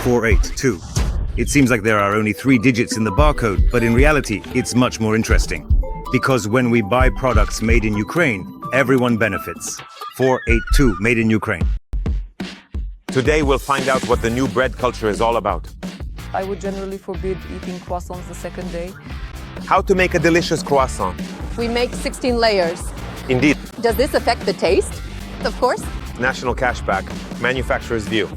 482. It seems like there are only 3 digits in the barcode, but in reality, it's much more interesting. Because when we buy products made in Ukraine, everyone benefits. 482, made in Ukraine. Today we'll find out what the new bread culture is all about. I would generally forbid eating croissants the second day. How to make a delicious croissant. We make 16 layers. Indeed. Does this affect the taste? Of course. National Cashback, manufacturer's view.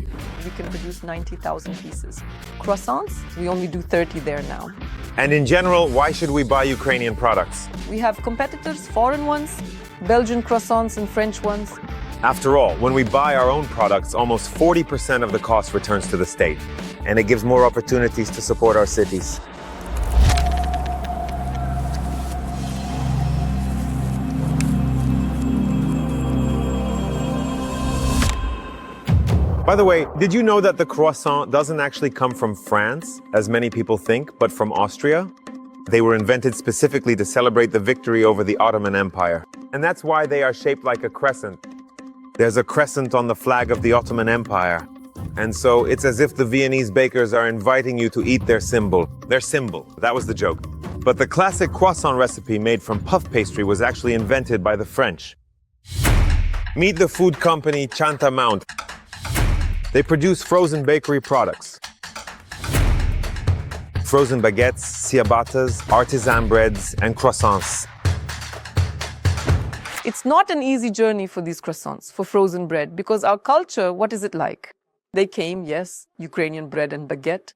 We can produce 90,000 pieces. Croissants, we only do 30 there now. And in general, why should we buy Ukrainian products? We have competitors, foreign ones, Belgian croissants and French ones. After all, when we buy our own products, almost 40% of the cost returns to the state. And it gives more opportunities to support our cities. By the way, did you know that the croissant doesn't actually come from France, as many people think, but from Austria? They were invented specifically to celebrate the victory over the Ottoman Empire. And that's why they are shaped like a crescent. There's a crescent on the flag of the Ottoman Empire. And so it's as if the Viennese bakers are inviting you to eat their symbol. Their symbol. That was the joke. But the classic croissant recipe made from puff pastry was actually invented by the French. Meet the food company Chanta Mount. They produce frozen bakery products. Frozen baguettes, ciabattas, artisan breads, and croissants. It's not an easy journey for these croissants, for frozen bread, because our culture, what is it like? They came, yes, Ukrainian bread and baguette.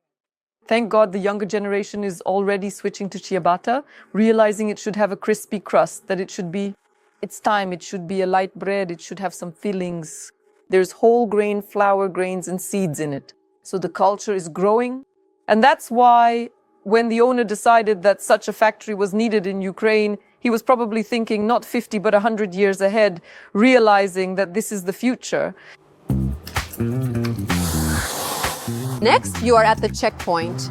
Thank God the younger generation is already switching to ciabatta, realizing it should have a crispy crust, that it should be, it's time, it should be a light bread, it should have some fillings. There's whole grain, flour grains, and seeds in it. So the culture is growing. And that's why when the owner decided that such a factory was needed in Ukraine, he was probably thinking not 50 but 100 years ahead, realizing that this is the future. Next, you are at the checkpoint.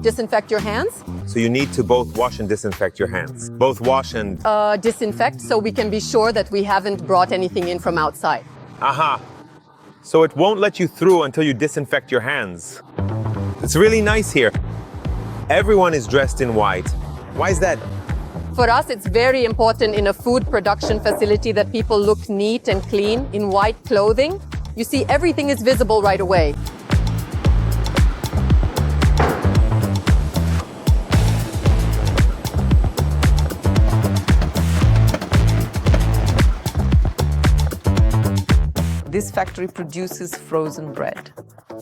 Disinfect your hands. So you need to both wash and disinfect your hands. Both wash and... Disinfect so we can be sure that we haven't brought anything in from outside. Aha! So it won't let you through until you disinfect your hands. It's really nice here. Everyone is dressed in white. Why is that? For us, it's very important in a food production facility that people look neat and clean in white clothing. You see, everything is visible right away. This factory produces frozen bread.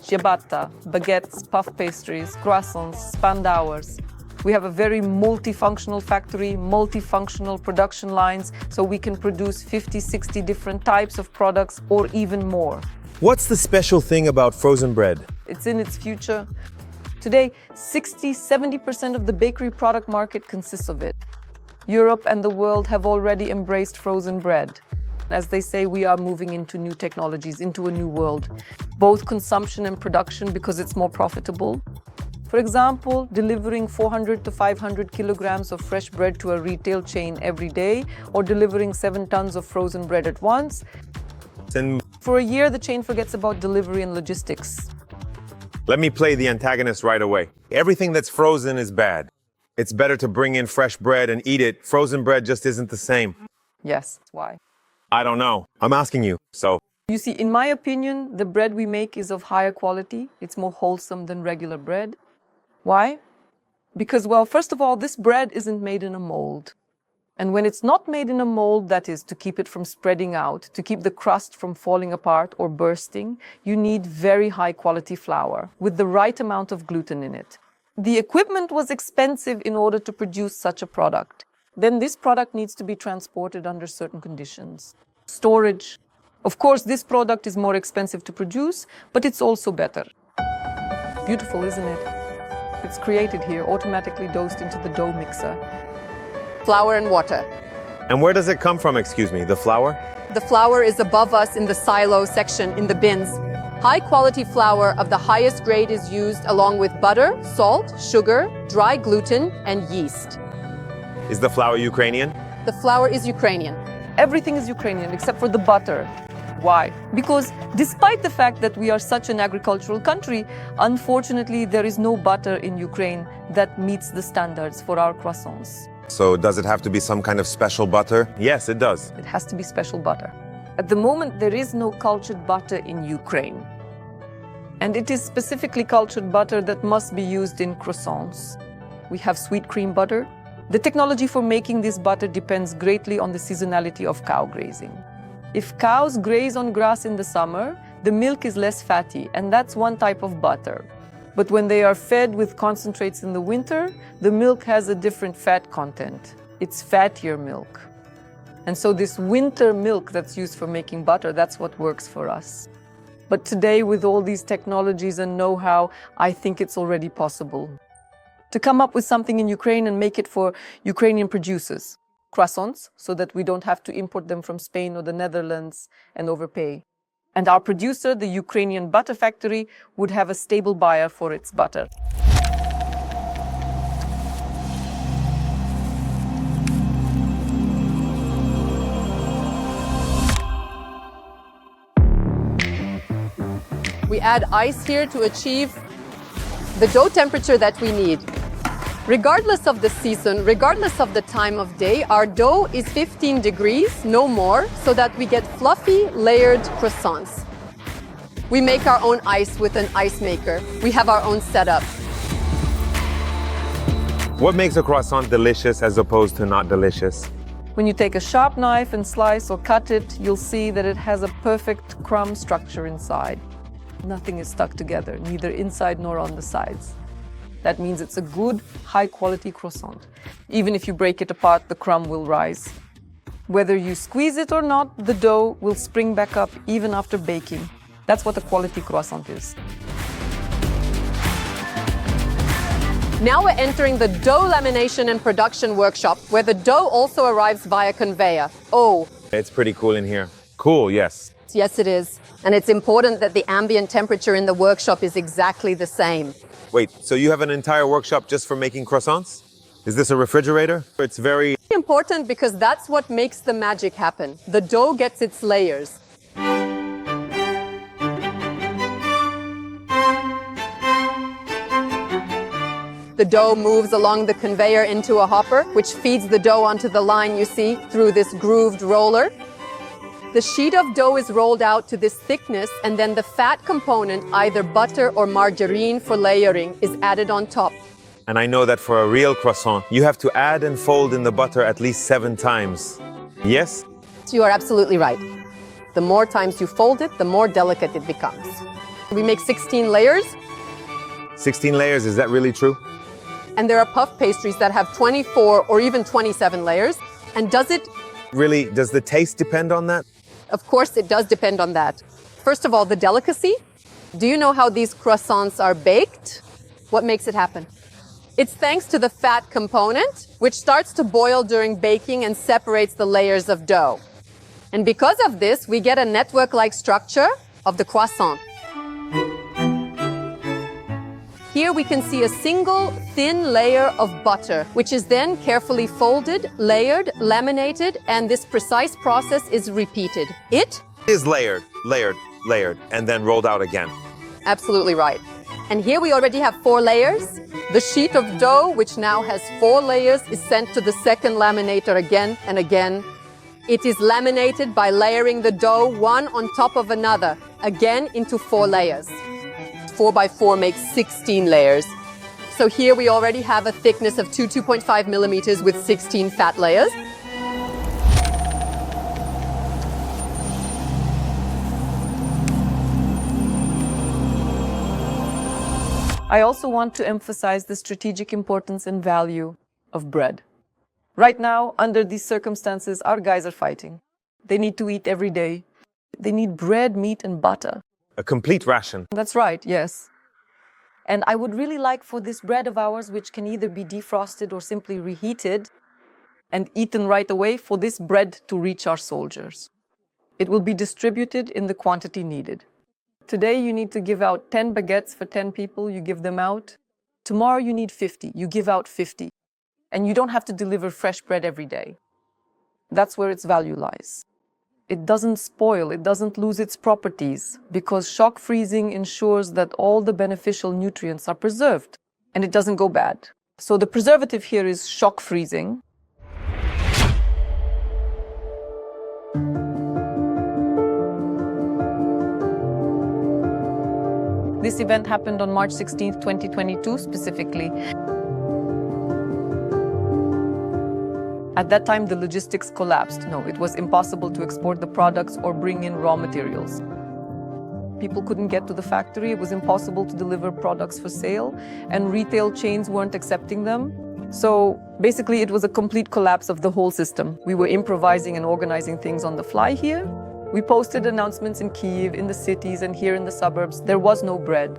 Ciabatta, baguettes, puff pastries, croissants, spandauers. We have a very multifunctional factory, multifunctional production lines, so we can produce 50, 60 different types of products or even more. What's the special thing about frozen bread? It's in its future. Today, 60, 70% of the bakery product market consists of it. Europe and the world have already embraced frozen bread. As they say, we are moving into new technologies, into a new world, both consumption and production because it's more profitable. For example, delivering 400 to 500 kilograms of fresh bread to a retail chain every day, or delivering 7 tons of frozen bread at once. For a year, the chain forgets about delivery and logistics. Let me play the antagonist right away. Everything that's frozen is bad. It's better to bring in fresh bread and eat it. Frozen bread just isn't the same. Yes, why? I don't know. I'm asking you, so. You see, in my opinion, the bread we make is of higher quality. It's more wholesome than regular bread. Why? Because, well, first of all, this bread isn't made in a mold. And when it's not made in a mold, that is, to keep it from spreading out, to keep the crust from falling apart or bursting, you need very high quality flour with the right amount of gluten in it. The equipment was expensive in order to produce such a product. Then this product needs to be transported under certain conditions. Storage. Of course, this product is more expensive to produce, but it's also better. Beautiful, isn't it? It's created here, automatically dosed into the dough mixer. Flour and water. And where does it come from, excuse me, the flour? The flour is above us in the silo section in the bins. High quality flour of the highest grade is used along with butter, salt, sugar, dry gluten, and yeast. Is the flour Ukrainian? The flour is Ukrainian. Everything is Ukrainian except for the butter. Why? Because despite the fact that we are such an agricultural country, unfortunately, there is no butter in Ukraine that meets the standards for our croissants. So does it have to be some kind of special butter? Yes, it does. It has to be special butter. At the moment, there is no cultured butter in Ukraine. And it is specifically cultured butter that must be used in croissants. We have sweet cream butter. The technology for making this butter depends greatly on the seasonality of cow grazing. If cows graze on grass in the summer, the milk is less fatty, and that's one type of butter. But when they are fed with concentrates in the winter, the milk has a different fat content. It's fattier milk. And so this winter milk that's used for making butter, that's what works for us. But today, with all these technologies and know-how, I think it's already possible to come up with something in Ukraine and make it for Ukrainian producers. Croissants, so that we don't have to import them from Spain or the Netherlands and overpay. And our producer, the Ukrainian butter factory, would have a stable buyer for its butter. We add ice here to achieve the dough temperature that we need. Regardless of the season, regardless of the time of day, our dough is 15 degrees, no more, so that we get fluffy, layered croissants. We make our own ice with an ice maker. We have our own setup. What makes a croissant delicious as opposed to not delicious? When you take a sharp knife and slice or cut it, you'll see that it has a perfect crumb structure inside. Nothing is stuck together, neither inside nor on the sides. That means it's a good, high-quality croissant. Even if you break it apart, the crumb will rise. Whether you squeeze it or not, the dough will spring back up even after baking. That's what a quality croissant is. Now we're entering the dough lamination and production workshop, where the dough also arrives via conveyor. Oh, It's pretty cool in here. Cool, yes. yes it is. And it's important that the ambient temperature in the workshop is exactly the same. Wait, so you have an entire workshop just for making croissants? Is this a refrigerator? It's very Important because that's what makes the magic happen. The dough gets its layers. The dough moves along the conveyor into a hopper, which feeds the dough onto the line you see through this grooved roller. The sheet of dough is rolled out to this thickness, and then the fat component, either butter or margarine for layering, is added on top. And I know that for a real croissant, you have to add and fold in the butter at least 7 times. Yes? You are absolutely right. The more times you fold it, the more delicate it becomes. We make 16 layers, 16 layers, is that really true? and there are puff pastries that have 24 or even 27 layers. And does the taste depend on that? Of course, it does depend on that. First of all, the delicacy. Do you know how these croissants are baked? What makes it happen? It's thanks to the fat component, which starts to boil during baking and separates the layers of dough. And because of this, we get a network-like structure of the croissant. Here we can see a single thin layer of butter, which is then carefully folded, layered, laminated, and this precise process is repeated. It Is layered, and then rolled out again. Absolutely right. And here we already have 4 layers. The sheet of dough, which now has 4 layers, is sent to the second laminator again and again. It is laminated by layering the dough one on top of another, again into 4 layers. 4 by 4 makes 16 layers. So here we already have a thickness of 2.5 millimeters with 16 fat layers. I also want to emphasize the strategic importance and value of bread. Right now, under these circumstances, our guys are fighting. They need to eat every day. They need bread, meat, and butter. A complete ration. That's right, yes. And I would really like for this bread of ours, which can either be defrosted or simply reheated and eaten right away, for this bread to reach our soldiers. It will be distributed in the quantity needed. Today, you need to give out 10 baguettes for 10 people, you give them out. Tomorrow, you need 50, you give out 50. And you don't have to deliver fresh bread every day. That's where its value lies. it doesn't spoil, it doesn't lose its properties, because shock freezing ensures that all the beneficial nutrients are preserved and it doesn't go bad. So the preservative here is shock freezing. This event happened on March 16th, 2022 specifically. At that time, the logistics collapsed. No, it was impossible to export the products or bring in raw materials. People couldn't get to the factory. It was impossible to deliver products for sale, and retail chains weren't accepting them. So basically, it was a complete collapse of the whole system. We were improvising and organizing things on the fly here. We posted announcements in Kyiv, in the cities, and here in the suburbs. There was no bread.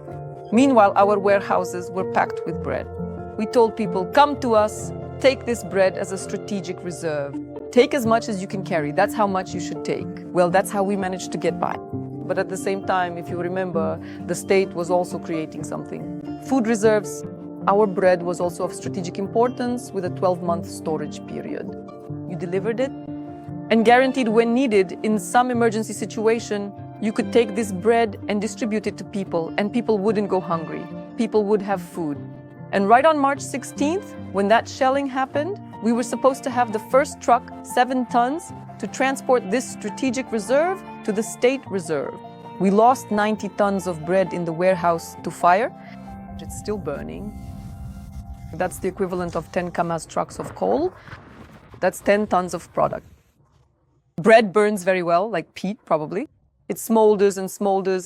Meanwhile, our warehouses were packed with bread. We told people, come to us. Take this bread as a strategic reserve. Take as much as you can carry. That's how much you should take. Well, that's how we managed to get by. But at the same time, if you remember, the state was also creating something. Food reserves. Our bread was also of strategic importance with a 12-month storage period. You delivered it, and guaranteed when needed, in some emergency situation, you could take this bread and distribute it to people, and people wouldn't go hungry. People would have food. And right on March 16th, when that shelling happened, we were supposed to have the first truck, 7 tons, to transport this strategic reserve to the state reserve. We lost 90 tons of bread in the warehouse to fire. It's still burning. That's the equivalent of 10 Kamaz trucks of coal. That's 10 tons of product. Bread burns very well, like peat probably. It smolders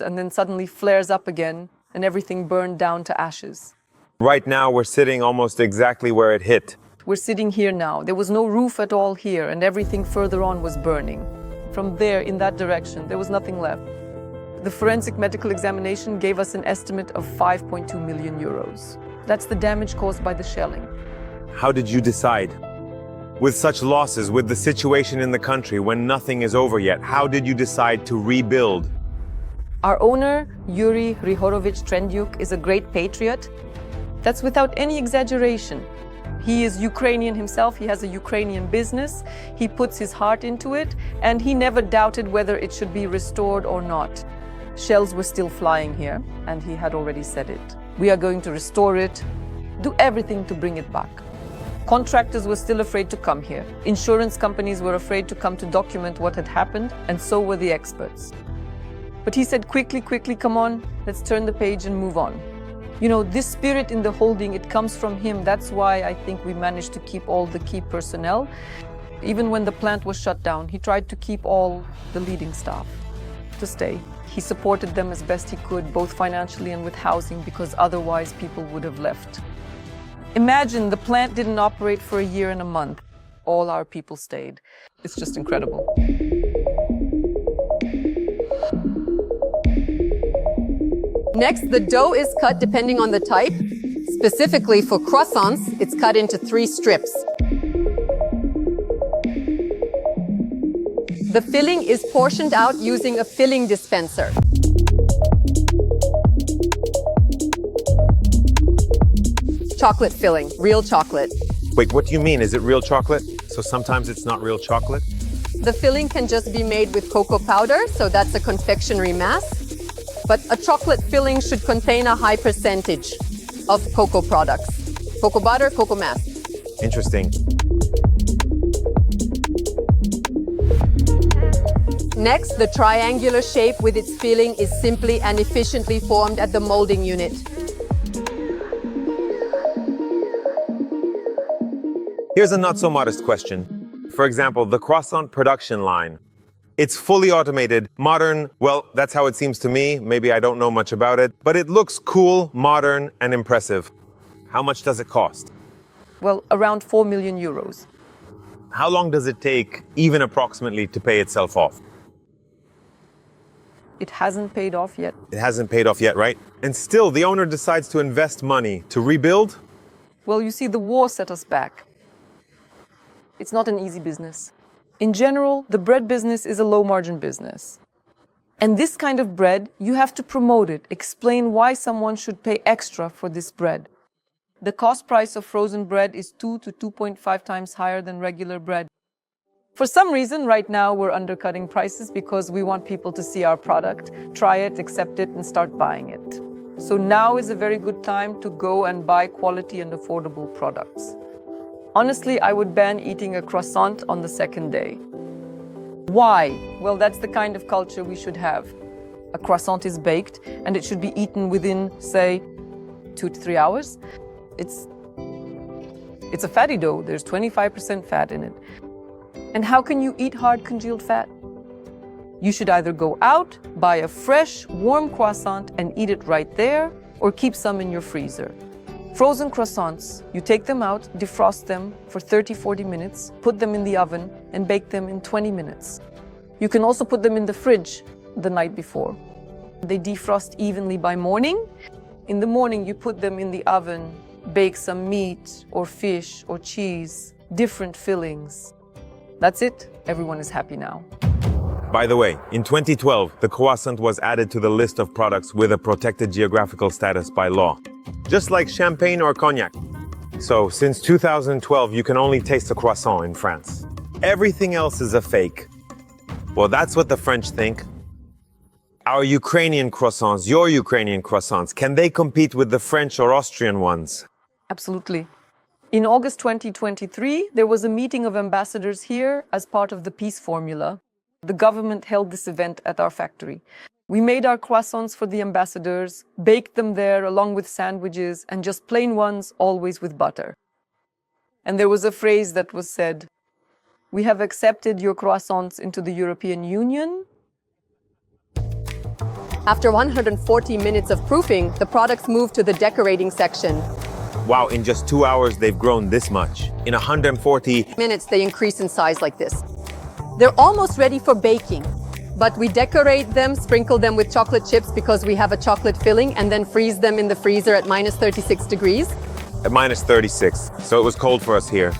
and then suddenly flares up again, and everything burned down to ashes. Right now, we're sitting almost exactly where it hit. We're sitting here now. There was no roof at all here, and everything further on was burning. From there, in that direction, there was nothing left. The forensic medical examination gave us an estimate of 5.2 million euros. That's the damage caused by the shelling. How did you decide? With such losses, with the situation in the country, when nothing is over yet, how did you decide to rebuild? Our owner, Yuri Rihorovich Trendyuk, is a great patriot. That's without any exaggeration. He is Ukrainian himself, he has a Ukrainian business, he puts his heart into it, and he never doubted whether it should be restored or not. Shells were still flying here, and he had already said it. We are going to restore it, do everything to bring it back. Contractors were still afraid to come here. Insurance companies were afraid to come to document what had happened, and so were the experts. But he said, quickly, come on, let's turn the page and move on. You know, this spirit in the holding, it comes from him. That's why I think we managed to keep all the key personnel. Even when the plant was shut down, he tried to keep all the leading staff to stay. He supported them as best he could, both financially and with housing, because otherwise people would have left. Imagine the plant didn't operate for a year and a month. All our people stayed. It's just incredible. Next, the dough is cut depending on the type. Specifically for croissants, it's cut into 3 strips. The filling is portioned out using a filling dispenser. Chocolate filling, real chocolate. Wait, what do you mean? Is it real chocolate? So sometimes it's not real chocolate? The filling can just be made with cocoa powder, so that's a confectionery mass. But a chocolate filling should contain a high percentage of cocoa products. Cocoa butter, cocoa mass. Interesting. Next, the triangular shape with its filling is simply and efficiently formed at the molding unit. Here's a not-so-modest question. For example, the croissant production line. It's fully automated, modern, well, that's how it seems to me. Maybe I don't know much about it, but it looks cool, modern, and impressive. How much does it cost? Well, around 4 million euros. How long does it take, even approximately, to pay itself off? It hasn't paid off yet. It hasn't paid off yet, right? And still, the owner decides to invest money to rebuild? Well, you see, the war set us back. It's not an easy business. In general, the bread business is a low-margin business. And this kind of bread, you have to promote it, explain why someone should pay extra for this bread. The cost price of frozen bread is 2 to 2.5 times higher than regular bread. For some reason, right now, we're undercutting prices because we want people to see our product, try it, accept it, and start buying it. So now is a very good time to go and buy quality and affordable products. Honestly, I would ban eating a croissant on the second day. Why? Well, that's the kind of culture we should have. A croissant is baked, and it should be eaten within, say, 2 to 3 hours. It's a fatty dough. There's 25% fat in it. And how can you eat hard congealed fat? You should either go out, buy a fresh, warm croissant and eat it right there, or keep some in your freezer. Frozen croissants, you take them out, defrost them for 30-40 minutes, put them in the oven, and bake them in 20 minutes. You can also put them in the fridge the night before. They defrost evenly by morning. In the morning, you put them in the oven, bake some meat or fish or cheese, different fillings. That's it. Everyone is happy now. By the way, in 2012, the croissant was added to the list of products with a protected geographical status by law, just like champagne or cognac. So, since 2012, you can only taste a croissant in France. Everything else is a fake. Well, that's what the French think. Our Ukrainian croissants, your Ukrainian croissants, can they compete with the French or Austrian ones? Absolutely. In August 2023, there was a meeting of ambassadors here as part of the peace formula. The government held this event at our factory. We made our croissants for the ambassadors, baked them there along with sandwiches, and just plain ones, always with butter. And there was a phrase that was said, "We have accepted your croissants into the European Union." After 140 minutes of proofing, the products moved to the decorating section. Wow, in just 2 hours, they've grown this much. In 140 minutes, they increase in size like this. They're almost ready for baking, but we decorate them, sprinkle them with chocolate chips because we have a chocolate filling, and then freeze them in the freezer at minus 36 degrees. at minus 36. So it was cold for us here.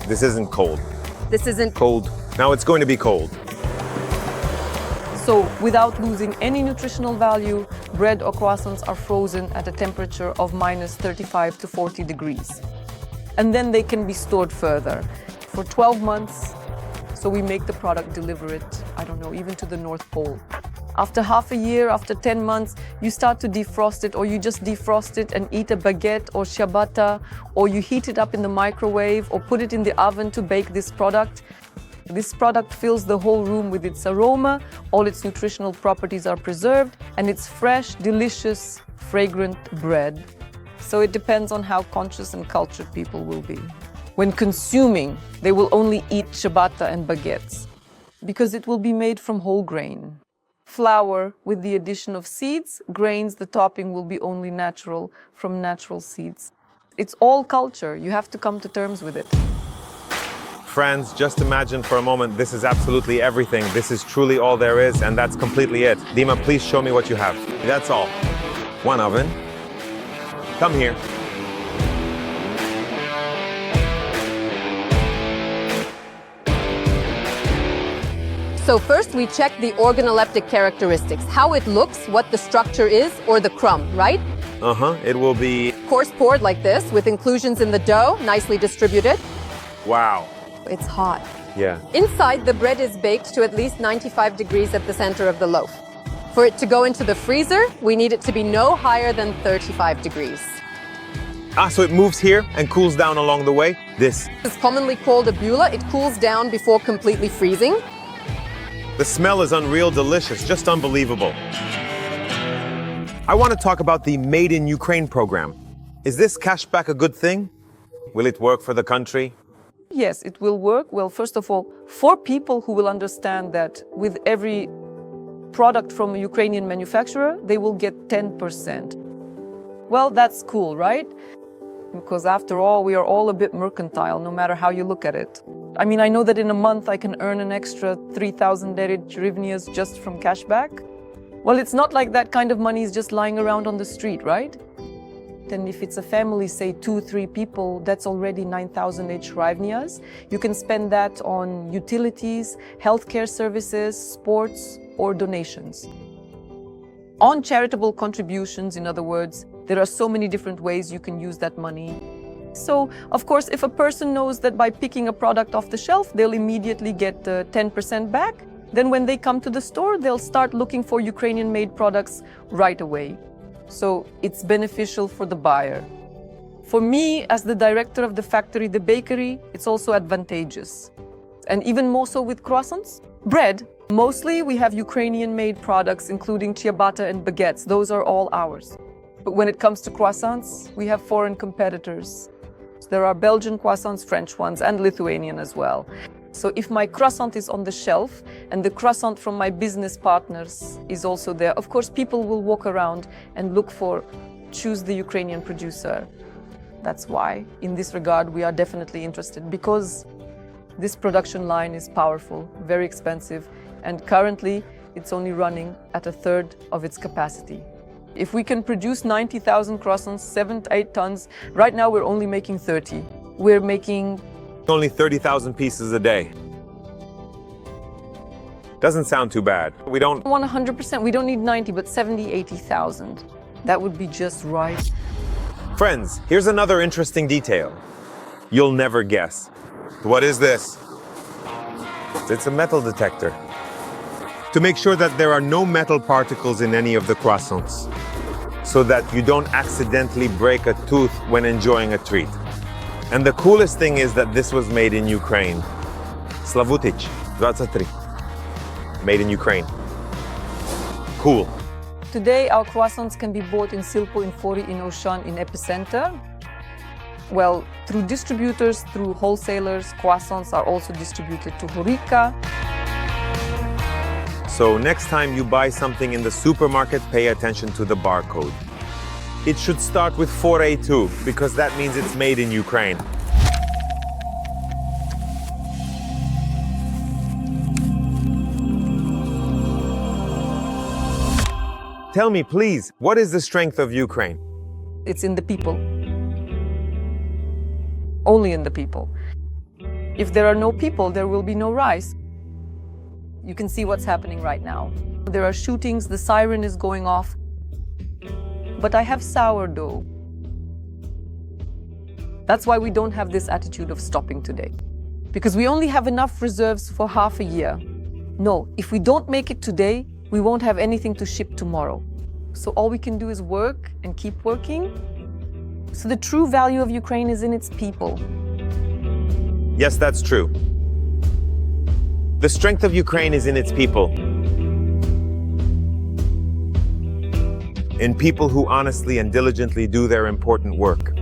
This isn't cold. This isn't Cold. Now it's going to be cold. So, without losing any nutritional value, bread or croissants are frozen at a temperature of minus 35 to 40 degrees. And then they can be stored further for 12 months. So we make the product, deliver it, I don't know, even to the North Pole. After half a year, after 10 months, you start to defrost it, or you just defrost it and eat a baguette or ciabatta, or you heat it up in the microwave or put it in the oven to bake this product. This product fills the whole room with its aroma, all its nutritional properties are preserved, and it's fresh, delicious, fragrant bread. So it depends on how conscious and cultured people will be. When consuming, they will only eat ciabatta and baguettes, because it will be made from whole grain. Flour with the addition of seeds, grains, the topping will be only natural from natural seeds. It's all culture. You have to come to terms with it. Friends, just imagine for a moment, this is absolutely everything. This is truly all there is, and that's completely it. Dima, please show me what you have. That's all. One oven. Come here. So first we check the organoleptic characteristics, how it looks, what the structure is, or the crumb, right? It will be... Coarse poured like this, with inclusions in the dough, nicely distributed. Wow. It's hot. Yeah. Inside, the bread is baked to at least 95 degrees at the center of the loaf. For it to go into the freezer, we need it to be no higher than 35 degrees. So it moves here and cools down along the way? This It's commonly called a bula. It cools down before completely freezing. The smell is unreal, delicious, just unbelievable. I want to talk about the Made in Ukraine program. Is this cashback a good thing? Will it work for the country? Yes, it will work. Well, first of all, for people who will understand that with every product from a Ukrainian manufacturer, they will get 10%. Well, that's cool, right? Because after all, we are all a bit mercantile, no matter how you look at it. I mean, I know that in a month I can earn an extra 3,000 hryvnias just from cashback. Well, it's not like that kind of money is just lying around on the street, right? And if it's a family, say 2-3 people, that's already 9,000 hryvnias. You can spend that on utilities, healthcare services, sports, or donations. On charitable contributions, in other words, there are so many different ways you can use that money. So, of course, if a person knows that by picking a product off the shelf, they'll immediately get 10% back, then when they come to the store, they'll start looking for Ukrainian-made products right away. So it's beneficial for the buyer. For me, as the director of the factory, the bakery, it's also advantageous. And even more so with croissants. Bread, mostly we have Ukrainian-made products, including ciabatta and baguettes. Those are all ours. But when it comes to croissants, we have foreign competitors. There are Belgian croissants, French ones, and Lithuanian as well. So if my croissant is on the shelf and the croissant from my business partners is also there, of course, people will walk around and choose the Ukrainian producer. That's why, in this regard, we are definitely interested, because this production line is powerful, very expensive, and currently it's only running at a third of its capacity. If we can produce 90,000 croissants, 7 to 8 tons, right now we're only making 30. We're making only 30,000 pieces a day. Doesn't sound too bad. We don't want 100%. We don't need 90, but 70, 80,000. That would be just right. Friends, here's another interesting detail. You'll never guess. What is this? It's a metal detector. To make sure that there are no metal particles in any of the croissants, so that you don't accidentally break a tooth when enjoying a treat. And the coolest thing is that this was made in Ukraine. Slavutich, 23. Made in Ukraine. Cool. Today, our croissants can be bought in Silpo, in Fori, in Ocean, in Epicenter. Well, through distributors, through wholesalers, croissants are also distributed to Horica. So next time you buy something in the supermarket, pay attention to the barcode. It should start with 4A2, because that means it's made in Ukraine. Tell me, please, what is the strength of Ukraine? It's in the people. Only in the people. If there are no people, there will be no rice. You can see what's happening right now. There are shootings, the siren is going off. But I have sourdough. That's why we don't have this attitude of stopping today. Because we only have enough reserves for half a year. No, if we don't make it today, we won't have anything to ship tomorrow. So all we can do is work and keep working. So the true value of Ukraine is in its people. Yes, that's true. The strength of Ukraine is in its people. In people who honestly and diligently do their important work.